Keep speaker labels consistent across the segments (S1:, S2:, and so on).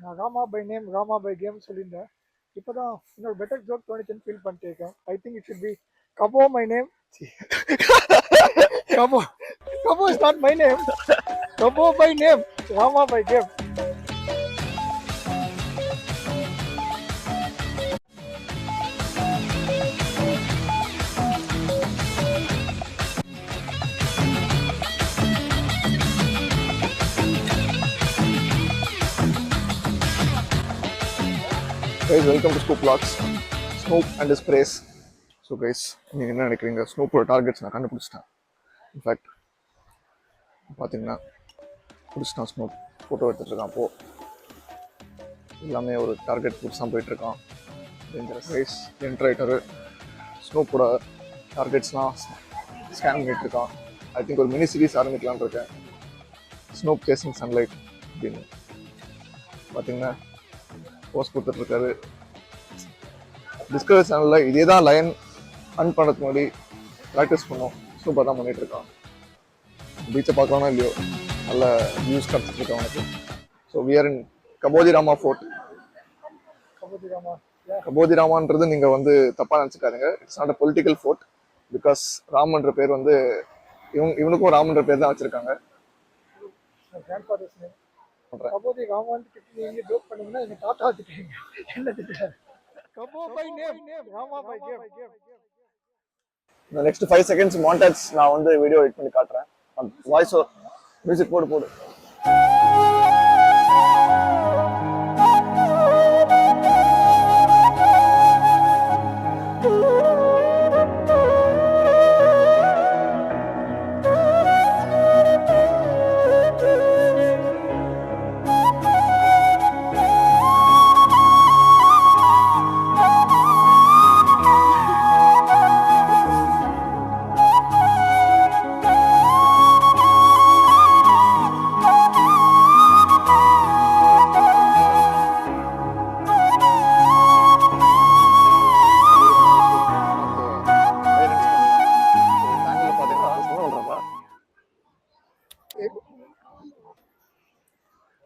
S1: நான் Rama by name Rama by game சொல்லியிருந்தேன். இப்போதான் இன்னொரு பெட்டர் ஜோக் தோணுச்சுன்னு ஃபீல் பண்ணிட்டு இருக்கேன். I think it should be Kabo my name. Kabo Kabo is not my name. Kabo by name Rama by game.
S2: Guys, welcome to Snoop Vlogs. Snoop and his praise. So guys, நீங்கள் என்ன நினைக்கிறீங்க? ஸ்னூப்போட targets நான் கண்டுபிடிச்சிட்டேன். இன்ஃபேக்ட் பார்த்தீங்கன்னா பிடிச்சிட்டான். Snoop photo எடுத்துகிட்ருக்கான். அப்போது எல்லாமே ஒரு டார்கெட் புதுசாக போயிட்டுருக்கான். Dangerous guys. என்ட்ரைட்டரு ஸ்னூப்போட டார்கெட்ஸ்லாம் ஸ்கேன் பண்ணிகிட்ருக்கான். ஐ திங்க் ஒரு மினி சீரீஸ் ஆரம்பிக்கலான்னு இருக்கேன். ஸ்னூப் சேசிங் சன்லைட் அப்படின்னு பார்த்தீங்கன்னா போஸ்ட் கொடுத்துட்ருக்காரு. டிஸ்கவரி சேனலில் இதே தான் லைன் அன் பண்ணுறதுக்கு முன்னாடி ப்ராக்டிஸ் பண்ணோம். சூப்பராக தான் பண்ணிகிட்ருக்கான். பீச்சை பார்க்கலாம்னா இல்லையோ நல்ல வியூஸ் கிடச்சிட்ருக்கான் அவனுக்கு. So we are in Kabothi Rama fort. Kabothi ராமான்றது நீங்கள் வந்து தப்பாக நினச்சிக்காதீங்க. It's not a political fort. Because ராமன்ற பேர் வந்து இவனுக்கும் ராமன்ற பேர் தான் வச்சுருக்காங்க.
S1: கபோதி ராமான் கிட்ட நீங்க ஜோக் பண்ணீங்கன்னா எங்க தாத்தா திட்டுவீங்க. என்ன திட்டுறாரு? Kabo by name Rama by game.
S2: இந்த நெக்ஸ்ட் 5 செகண்ட்ஸ் மாண்டேஜ் நான் வந்து வீடியோ எடிட் பண்ணி காட்டுறேன். வாய்ஸ் ஓவர் மியூசிக் போடு.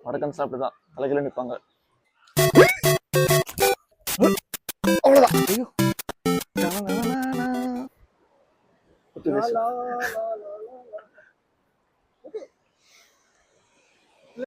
S2: வடக்கன் சாப்பிட்டு தான் தலைகளை நிற்பாங்க.